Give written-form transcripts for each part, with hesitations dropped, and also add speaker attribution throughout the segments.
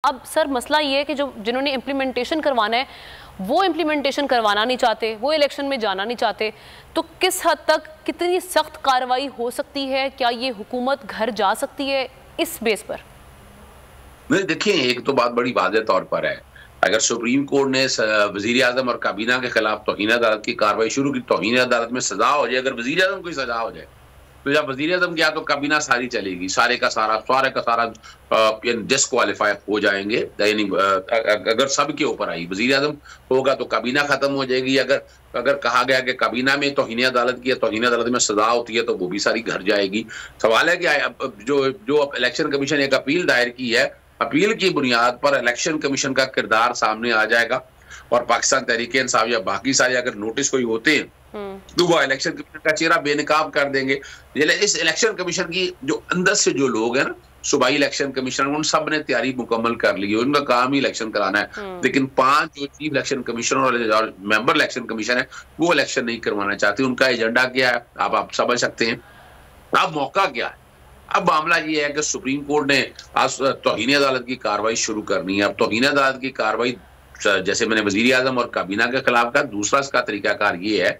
Speaker 1: अब सर मसला ये है कि जो जिन्होंने इम्प्लीमेंटेशन करवाना है वो इम्प्लीमेंटेशन करवाना नहीं चाहते, वो इलेक्शन में जाना नहीं चाहते, तो किस हद तक कितनी सख्त कार्रवाई हो सकती है? क्या ये हुकूमत घर जा सकती है इस बेस पर?
Speaker 2: नहीं, देखिए, एक तो बात बड़ी वाज़ेह तौर पर है, अगर सुप्रीम कोर्ट ने वज़ीर आज़म और काबीना के खिलाफ तौहीन अदालत की कार्रवाई शुरू की, तौहीन अदालत में सजा हो जाए, अगर वज़ीर आज़म को सजा हो जाए तो जब वज़ीर आज़म गया तो काबीना सारी चलेगी, सारे का सारा डिस्क्वालीफाई हो जाएंगे। यानी अगर सबके ऊपर आई, वज़ीर आज़म होगा तो काबीना खत्म हो जाएगी। अगर कहा गया कि काबीना में तौहीन अदालत की, तौहीन अदालत में सजा होती है तो वो भी सारी घर जाएगी। सवाल है कि जो इलेक्शन कमीशन ने एक अपील दायर की है, अपील की बुनियाद पर इलेक्शन कमीशन का किरदार सामने आ जाएगा और पाकिस्तान तहरीक-ए-इंसाफ या बाकी सारे अगर नोटिस कोई होते हैं तो वो इलेक्शन कमीशन का चेहरा बेनकाब कर देंगे। इस इलेक्शन कमीशन की जो अंदर से जो लोग हैं ना, सूबाई इलेक्शन कमीशन, उन सब ने तैयारी मुकम्मल कर ली है, उनका काम ही इलेक्शन कराना है। लेकिन 5 जो चीफ इलेक्शन कमीशनर और मेंबर इलेक्शन कमीशन है वो इलेक्शन नहीं करवाना चाहते। उनका एजेंडा क्या है आप समझ सकते हैं। अब मौका क्या है? अब मामला ये है कि सुप्रीम कोर्ट ने आज तौहीन अदालत की कार्रवाई शुरू करनी है। अब तौहीन अदालत की कार्रवाई, जैसे मैंने वजीर आजम और काबीना के खिलाफ कहा, दूसरा इसका तरीकाकार ये है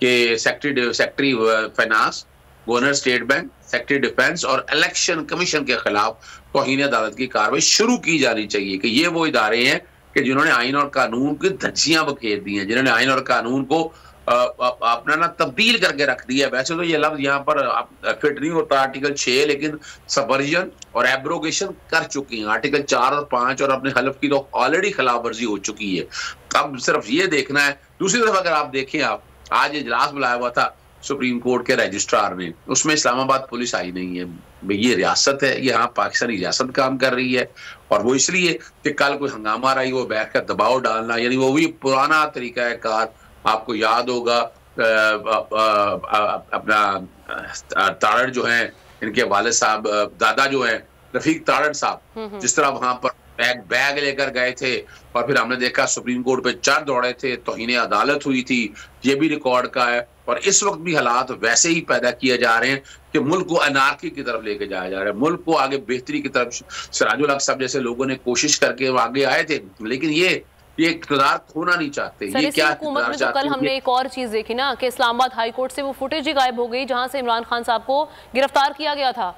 Speaker 2: कि secretary finance, governor state bank, secretary defence और इलेक्शन कमीशन के खिलाफ तौहीन अदालत की कार्रवाई शुरू की जानी चाहिए कि ये वो इदारे हैं कि जिन्होंने आइन और कानून की धज्जियां बखेर दी हैं, जिन्होंने आइन और कानून को अपना ना तब्दील करके रख दिया। वैसे तो ये लफ्ज यहाँ पर फिट नहीं होता आर्टिकल 6, लेकिन सबवर्जन और एब्रोगेशन कर चुकी हैं। आर्टिकल 4 और 5 और अपने हलफ की तो ऑलरेडी खिलाफ वर्जी हो चुकी है। अब सिर्फ ये देखना है। दूसरी तरफ अगर आप देखें, आप आज इजलास बुलाया हुआ था सुप्रीम कोर्ट के रजिस्ट्रार ने, उसमें इस्लामाबाद पुलिस आई नहीं है। ये रियासत है, यहाँ पाकिस्तानी रियासत काम कर रही है और वो इसलिए कि कल कोई हंगामा रही वो बैठ कर दबाव डालना, यानी वो भी पुराना तरीका है कार। आपको याद होगा अपना तारड़ जो है, इनके वाले साहब दादा जो है रफीक तारड़ साहब, जिस तरह वहां पर बैग लेकर गए थे और फिर हमने देखा सुप्रीम कोर्ट पे चढ़ दौड़े थे, तौहीन अदालत हुई थी, ये भी रिकॉर्ड का है। और इस वक्त भी हालात वैसे ही पैदा किए जा रहे हैं कि मुल्क को अनार्की की तरफ लेके जाया जा रहा है, मुल्क को आगे बेहतरी की तरफ। सिराजुल हक साहब जैसे लोगों ने कोशिश करके आगे आए थे, लेकिन ये इक़्तिदार खोना नहीं चाहते। ये क्या
Speaker 1: हुकूमत में तो कल हमने एक और चीज देखी ना कि इस्लामाबाद हाई कोर्ट से वो फुटेज ही गायब हो गई जहां से इमरान खान साहब को गिरफ्तार किया गया था।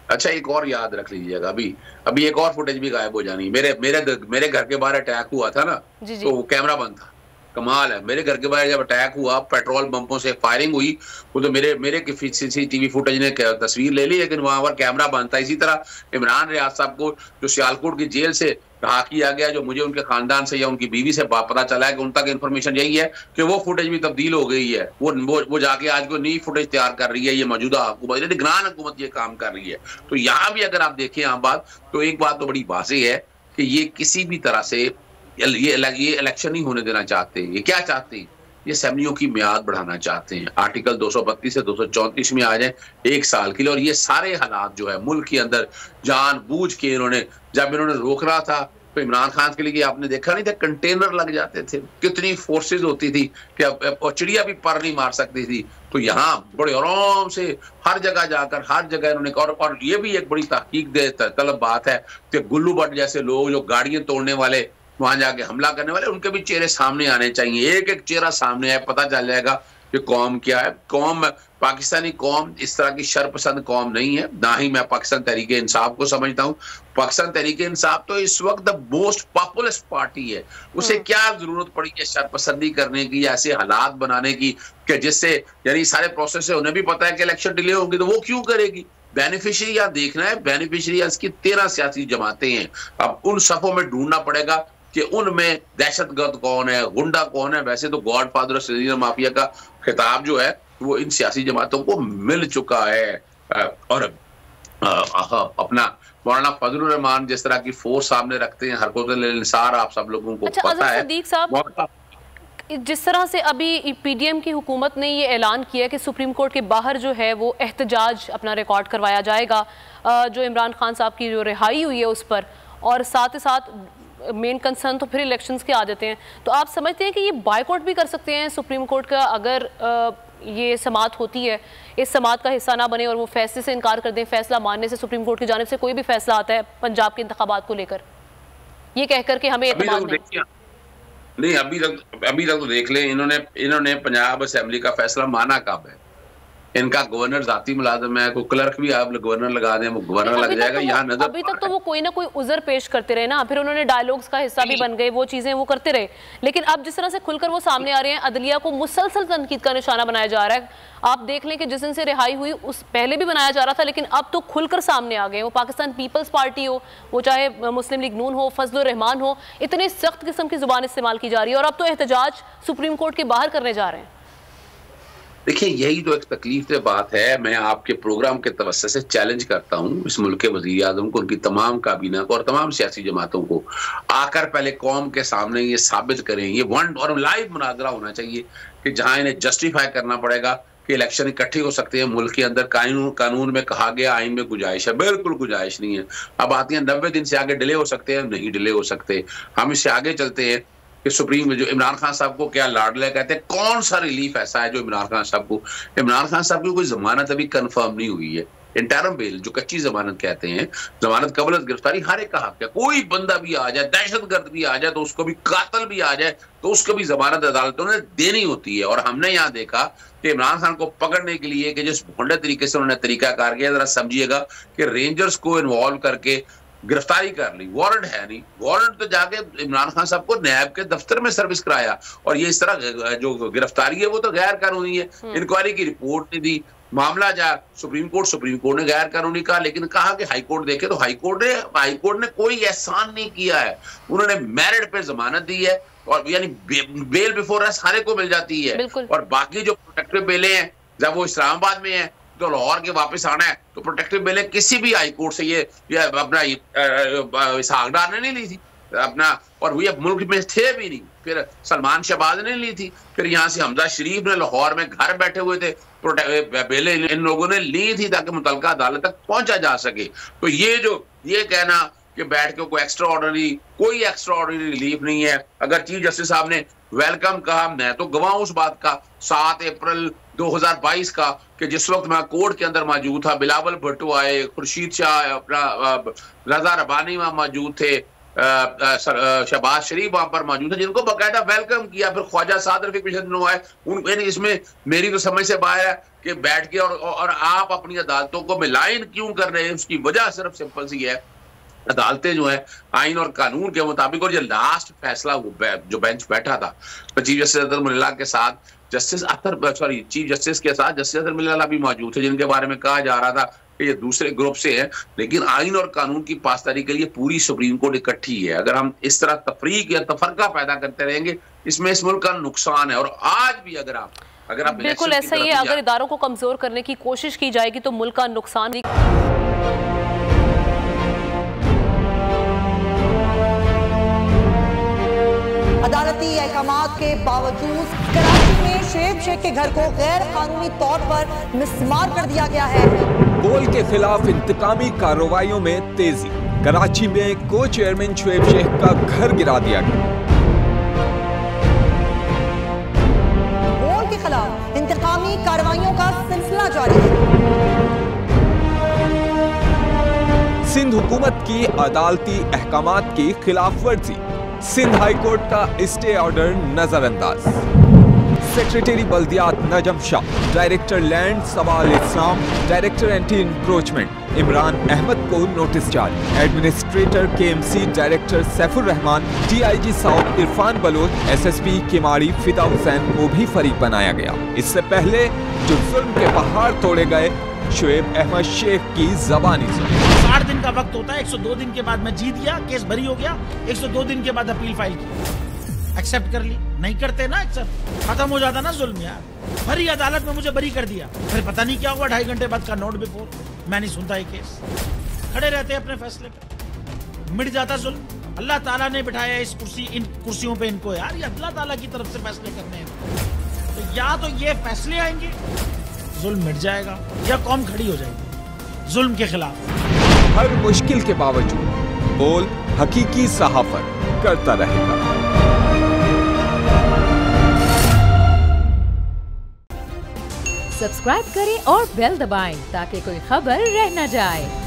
Speaker 2: अच्छा, एक और याद रख लीजिएगा, अभी एक और फुटेज भी गायब हो जानी। मेरे घर के बाहर अटैक हुआ था ना, तो वो कैमरा बंद था। कमाल है, मेरे घर के बाहर जब अटैक हुआ, पेट्रोल पंपों से फायरिंग हुई, वो तो मेरे सीसीटीवी फुटेज ने तस्वीर ले ली, लेकिन वहां पर कैमरा बंद था। इसी तरह इमरान रियाज साहब को जो सियालकोट की जेल से रहा किया गया, जो मुझे उनके खानदान से या उनकी बीवी से पता चला है कि उन तक इन्फॉर्मेशन यही है कि वो फुटेज भी तब्दील हो गई है। वो जाके आज कोई नई फुटेज तैयार कर रही है। ये मौजूदा हुकूमत, निगरान हुकूमत ये काम कर रही है। तो यहाँ भी अगर आप देखें आम बात, तो एक बात तो बड़ी वाज़ेह है कि ये किसी भी तरह से ये इलेक्शन नहीं होने देना चाहते। ये क्या चाहते हैं? ये असेंबलियों की मियाद बढ़ाना चाहते हैं। आर्टिकल 232 से 234 में आ जाए 1 साल के लिए। और ये सारे हालात जो है मुल्क के अंदर जानबूझ के जब इन्होंने रोक रहा था तो इमरान खान के लिए आपने देखा नहीं था, कंटेनर लग जाते थे, कितनी फोर्सेज होती थी कि चिड़िया भी पर नहीं मार सकती थी। तो यहाँ बड़े आराम से हर जगह जाकर हर जगह इन्होंने, और ये भी एक बड़ी तहकीक तलब बात है कि गुल्लू भट्ट जैसे लोग जो गाड़ियां तोड़ने वाले, वहां जाके हमला करने वाले, उनके भी चेहरे सामने आने चाहिए। एक एक चेहरा सामने आए, पता चल जाएगा कि कौम क्या है। कौम, पाकिस्तानी कौम इस तरह की शरपसंद कौम नहीं है, ना ही मैं पाकिस्तान तहरीक इंसाफ को समझता हूँ। पाकिस्तान तहरीक इंसाफ तो इस वक्त द मोस्ट पॉपुलर पार्टी है। उसे क्या जरूरत पड़ी है शरपसंदी करने की, ऐसे हालात बनाने की कि जिससे, यानी सारे प्रोसेस से उन्हें भी पता है कि इलेक्शन डिले होंगे, तो वो क्यों करेगी? बेनिफिशियरी यहाँ देखना है, बेनिफिशियरी इसकी 13 सियासी जमातें हैं। अब उन सफों में ढूंढना पड़ेगा कि उनमें दहशतगर्द कौन है, गुंडा कौन है। वैसे तो गॉड फादर सीनियर माफिया का खिताब जो है वो इन सियासी जमातों को मिल चुका है। और अपना मौलाना फजलुर रहमान जिस तरह की फोर्स सामने रखते हैं, हरकत-ए-इंसार आप सब लोगों को पता है।
Speaker 1: सदीक साहब, जिस तरह से अभी पीडीएम की हुकूमत ने ये ऐलान किया कि सुप्रीम कोर्ट के बाहर जो है वो एहतजाज अपना रिकॉर्ड करवाया जाएगा जो इमरान खान साहब की जो रिहाई हुई है उस पर, और साथ ही साथ मेन कंसर्न तो फिर इलेक्शंस के आ जाते हैं। तो आप समझते हैं कि ये बायकॉट भी कर सकते हैं सुप्रीम कोर्ट का अगर ये समाअत होती है, इस समाअत का हिस्सा ना बने और वो फैसले से इनकार कर दें, फैसला मानने से सुप्रीम कोर्ट की जानिब से कोई भी फैसला आता है पंजाब के इंतखाबात को लेकर, ये कहकर के हमें एतमाद
Speaker 2: नहीं। अभी तक तो देख लें, इन्होंने पंजाब असेंबली का फैसला माना कब है? इनका गवर्नर जाती मुलाजिम है, कोई क्लर्क भी आप गवर्नर लगा दें, वो गवर्नर लग जाएगा। यहाँ नजर
Speaker 1: अभी तक तो वो कोई ना कोई उज़र पेश करते रहे ना, फिर उन्होंने डायलॉग्स का हिस्सा भी बन गए, वो चीजें वो करते रहे। लेकिन अब जिस तरह से खुलकर वो सामने आ रहे हैं, अदलिया को मुसलसल तनकीद का निशाना बनाया जा रहा है। आप देख लें कि जिस दिन से रिहाई हुई उस पहले भी बनाया जा रहा था, लेकिन अब तो खुलकर सामने आ गए। वो पाकिस्तान पीपल्स पार्टी हो, वो चाहे मुस्लिम लीग नून हो, फजलुर रहमान हो, इतने सख्त किस्म की जुबान इस्तेमाल की जा रही है और अब तो एहतजाज सुप्रीम कोर्ट के बाहर करने जा रहे हैं।
Speaker 2: देखिए, यही तो एक तकलीफ से बात है। मैं आपके प्रोग्राम के तवज्जो से चैलेंज करता हूँ इस मुल्क के वज़ीर आज़म को, उनकी तमाम काबीना को और तमाम सियासी जमातों को, आकर पहले कौम के सामने ये साबित करें। ये वन और लाइव मुनाजरा होना चाहिए कि जहां इन्हें जस्टिफाई करना पड़ेगा कि इलेक्शन इकट्ठे हो सकते हैं। मुल्क के अंदर कानून में कहा गया, आइन में गुंजाइश है, बिल्कुल गुंजाइश नहीं है। अब आती है 90 दिन से आगे डिले हो सकते हैं, नहीं डिले हो सकते। हम इससे आगे चलते हैं कि सुप्रीम में जो इमरान खान साहब को क्या लाडले कहते हैं, कौन सा रिलीफ ऐसा है जो इमरान खान साहब की कोई जमानत अभी कंफर्म नहीं हुई है। इंटरम बेल जो कच्ची जमानत कहते हैं, जमानत कबल गिरफ्तारी हर एक का हक है। कोई बंदा भी आ जाए, दहशतगर्द भी आ जाए, तो उसको भी, कातिल भी आ जाए तो उसको भी जमानत अदालतों ने देनी होती है। और हमने यहाँ देखा कि इमरान खान को पकड़ने के लिए कि जिस भोंडे तरीके से उन्होंने तरीकाकार किया, जरा समझिएगा कि रेंजर्स को इन्वॉल्व करके गिरफ्तारी कर ली, वारंट है नहीं, वारंट तो जाके इमरान खान साहब को नैब के दफ्तर में सर्विस कराया। और ये इस तरह जो गिरफ्तारी है वो तो गैर कानूनी है। इंक्वायरी की रिपोर्ट नहीं दी, मामला जा सुप्रीम कोर्ट ने गैर कानूनी कहा, लेकिन कहा कि हाई कोर्ट देखे, तो हाई कोर्ट ने कोई एहसान नहीं किया है। उन्होंने मेरिट पे जमानत दी है और यानी बेल बिफोर अरेस्ट सारे को मिल जाती है। और बाकी जो प्रोटेक्टिव बेलें हैं, जब वो इस्लामाबाद में है तो लाहौर के वापस आना है, तो प्रोटेक्टिव बेलें किसी भी हाई कोर्ट से ये अपना इसहाक डार ने नहीं ली थी अपना, और ये मुल्क में थे भी नहीं। फिर सलमान शहबाज ने ली थी, फिर यहाँ से हमजा शरीफ ने लाहौर में घर बैठे हुए थे, बेलें इन लोगों ने ली थी ताकि मुतल्लिका अदालत तक पहुंचा जा सके। तो ये कहना कि बैठ के कोई एक्स्ट्रा ऑर्डिनरी रिलीफ नहीं है। अगर चीफ जस्टिस साहब ने वेलकम कहा, मैं तो गवाह उस बात का 7 अप्रैल 2022 का कि जिस वक्त मैं कोर्ट के अंदर मौजूद था, बिलावल भुट्टो आए, खुर्शीद शाह, अपना रजा रबानी वहां मौजूद थे, शहबाज शरीफ वहां पर मौजूद थे, जिनको बाकायदा वेलकम किया। फिर ख्वाजा साद रफीक पिछले दिनों आए। इसमें मेरी तो समझ से बाहर है कि बैठ के और आप अपनी अदालतों को मिलाइन क्यों कर रहे हैं। उसकी वजह सिर्फ सिंपल सी है, अदालतें जो है आइन और कानून के मुताबिक, और ये लास्ट फैसला जो बेंच बैठा था चीफ जस्टिस अतर मुल्ला के साथ, चीफ जस्टिस के साथ जस्टिस अतर मुल्ला भी मौजूद थे, जिनके बारे में कहा जा रहा था कि ये दूसरे ग्रुप से है। लेकिन आइन और कानून की पासदारी के लिए पूरी सुप्रीम कोर्ट इकट्ठी है। अगर हम इस तरह तफरीक या तफरका पैदा करते रहेंगे, इसमें इस मुल्क का नुकसान है। और आज भी अगर आप
Speaker 1: बिल्कुल ऐसा ही है, अगर इदारों को कमजोर करने की कोशिश की जाएगी तो मुल्क का नुकसान।
Speaker 3: अदालती अहकामात के बावजूद कराची में शुएब शेख के घर को गैर कानूनी तौर पर मिसमार कर दिया गया है।
Speaker 4: बोल के खिलाफ इंतकामी कार्रवाइयों में तेजी, कराची में को चेयरमैन शुएब शेख का घर गिरा दिया गया।
Speaker 3: बोल के खिलाफ इंतकामी कार्रवाइयों का सिलसिला जारी है।
Speaker 4: सिंध हुकूमत की अदालती अहकामात की खिलाफ वर्जी, सिंध हाई कोर्ट का स्टे ऑर्डर नजरअंदाज। सेक्रेटरी बल्दियात Najam Shah, director land Sawal Islam, director anti encroachment Imran Ahmed को नोटिस जारी। Administrator KMC director Saifur Rehman, DIG south Irfan Baloch, SSP Kemari Fida Hussain को भी फरीक बनाया गया। इससे पहले जो जुल्म के पहाड़ तोड़े गए, शुएब अहमद शेख की जबानी सुनी।
Speaker 5: 60 दिन का वक्त होता है, 102 दिन के बाद मैं जीत गया, केस बरी हो गया, 102 दिन के बाद अपील फाइल की, एक्सेप्ट कर ली। नहीं करते ना एक्सेप्ट, खत्म हो जाता ना जुल्म यार। भरी अदालत में मुझे बरी कर दिया, फिर पता नहीं क्या हुआ, 2.5 घंटे बाद का नोट बिफोर, मैं नहीं सुनता ये केस। खड़े रहते अपने फैसले पे, मिट जाता जुल्म। अल्लाह ताला ने बिठाया इन कुर्सियों पे इनको यार, ये अल्लाह ताला की तरफ से फैसले करने हैं। तो या तो ये फैसले आएंगे, जुल्म मिट जाएगा, या कौम खड़ी हो जाएगी जुल्म के खिलाफ।
Speaker 4: हर मुश्किल के बावजूद बोल हकीकी सहाफत करता रहेगा।
Speaker 6: सब्सक्राइब करें और बेल दबाएं ताकि कोई खबर रह न जाए।